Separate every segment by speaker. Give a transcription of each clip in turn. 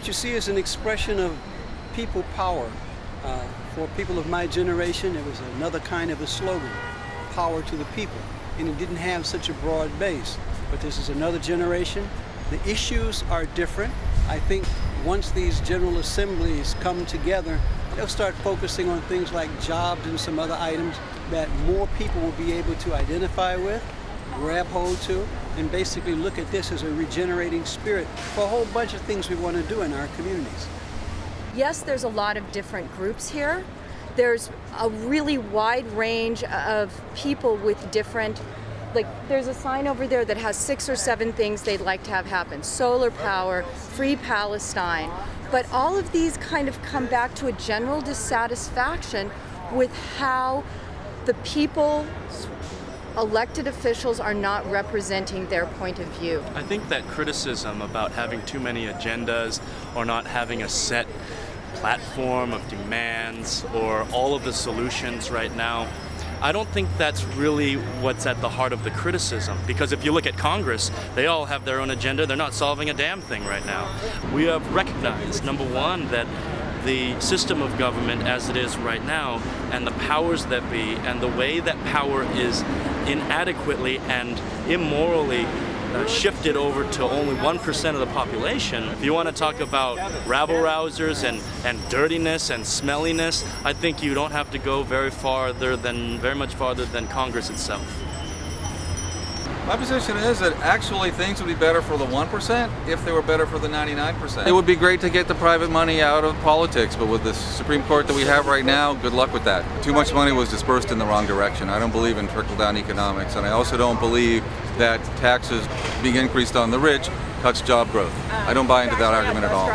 Speaker 1: what you see is an expression of people power. For people of my generation, it was another kind of a slogan, power to the people, and it didn't have such a broad base. But this is another generation. The issues are different. I think once these general assemblies come together, they'll start focusing on things like jobs and some other items that more people will be able to identify with, grab hold to, and basically look at this as a regenerating spirit for a whole bunch of things we want to do in our communities.
Speaker 2: Yes, there's a lot of different groups here. There's a really wide range of people with different, like there's a sign over there that has 6 or 7 things they'd like to have happen. Solar power, free Palestine. But all of these kind of come back to a general dissatisfaction with how the people, elected officials, are not representing their point of view.
Speaker 3: I think that criticism about having too many agendas or not having a set platform of demands or all of the solutions right now, I don't think that's really what's at the heart of the criticism, because if you look at Congress, they all have their own agenda. They're not solving a damn thing right now. We have recognized, number one, that the system of government as it is right now and the powers that be and the way that power is inadequately and immorally shifted over to only 1% of the population. If you want to talk about rabble-rousers and dirtiness and smelliness, I think you don't have to go very much farther than Congress itself.
Speaker 4: My position is that actually things would be better for the 1% if they were better for the 99%. It would be great to get the private money out of politics, but with the Supreme Court that we have right now, good luck with that. Too much money was dispersed in the wrong direction. I don't believe in trickle-down economics, and I also don't believe that taxes being increased on the rich cuts job growth. I don't buy into that argument at all.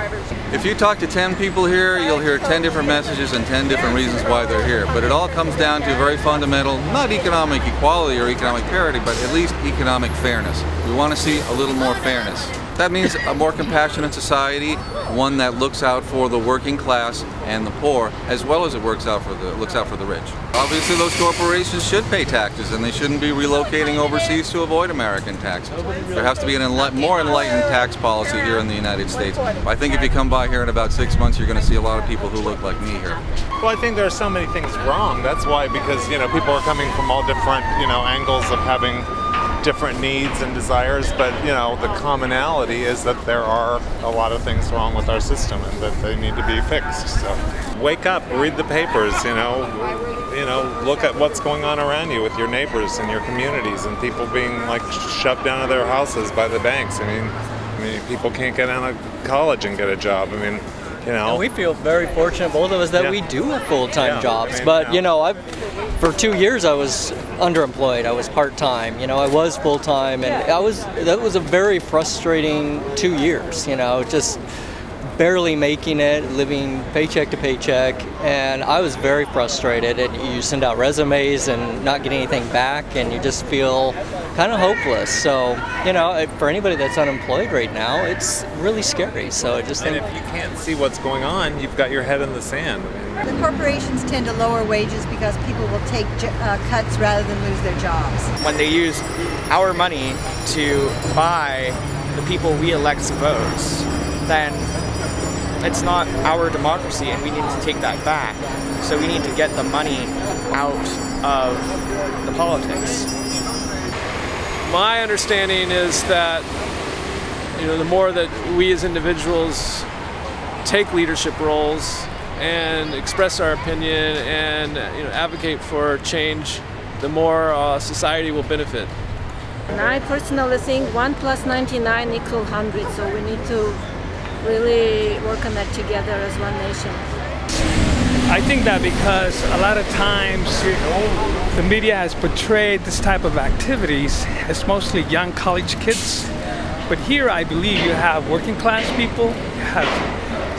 Speaker 4: If you talk to 10 people here, you'll hear 10 different messages and 10 different reasons why they're here. But it all comes down to very fundamental, not economic equality or economic parity, but at least economic fairness. We want to see a little more fairness. That means a more compassionate society, one that looks out for the working class and the poor, as well as it looks out for the rich. Obviously, those corporations should pay taxes, and they shouldn't be relocating overseas to avoid American taxes. There has to be a more enlightened tax policy here in the United States. I think if you come by here in about 6 months, you're going to see a lot of people who look like me here.
Speaker 5: Well, I think there are so many things wrong. That's why, because people are coming from all different angles of having different needs and desires, but the commonality is that there are a lot of things wrong with our system and that they need to be fixed. So wake up, read the papers, look at what's going on around you with your neighbors and your communities and people being shoved out of their houses by the banks. I mean people can't get out of college and get a job.
Speaker 6: And we feel very fortunate, both of us, that we do have full-time jobs. But for 2 years I was underemployed. I was part-time. I was full-time, and that was a very frustrating 2 years. Just barely making it, living paycheck to paycheck, and I was very frustrated. And you send out resumes and not get anything back, and you just feel kind of hopeless. So, for anybody that's unemployed right now, it's really scary. So I just think,
Speaker 5: and if you can't see what's going on, you've got your head in the sand.
Speaker 7: The corporations tend to lower wages because people will take cuts rather than lose their jobs.
Speaker 8: When they use our money to buy the people we elect to vote, then it's not our democracy, and we need to take that back. So we need to get the money out of the politics.
Speaker 9: My understanding is that the more that we as individuals take leadership roles and express our opinion and advocate for change, the more society will benefit.
Speaker 10: And I personally think 1 + 99 = 100, so we need to really work on that together as one nation.
Speaker 11: I think that because a lot of times the media has portrayed this type of activities as mostly young college kids, but here I believe you have working class people, you have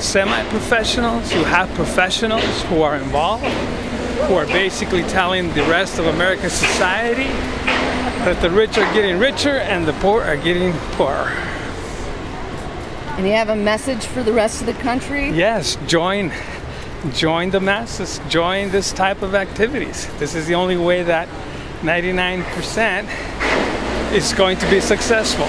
Speaker 11: semi-professionals, you have professionals who are involved, who are basically telling the rest of American society that the rich are getting richer and the poor are getting poorer.
Speaker 12: And you have a message for the rest of the country?
Speaker 11: Yes, join the masses, join this type of activities. This is the only way that 99% is going to be successful.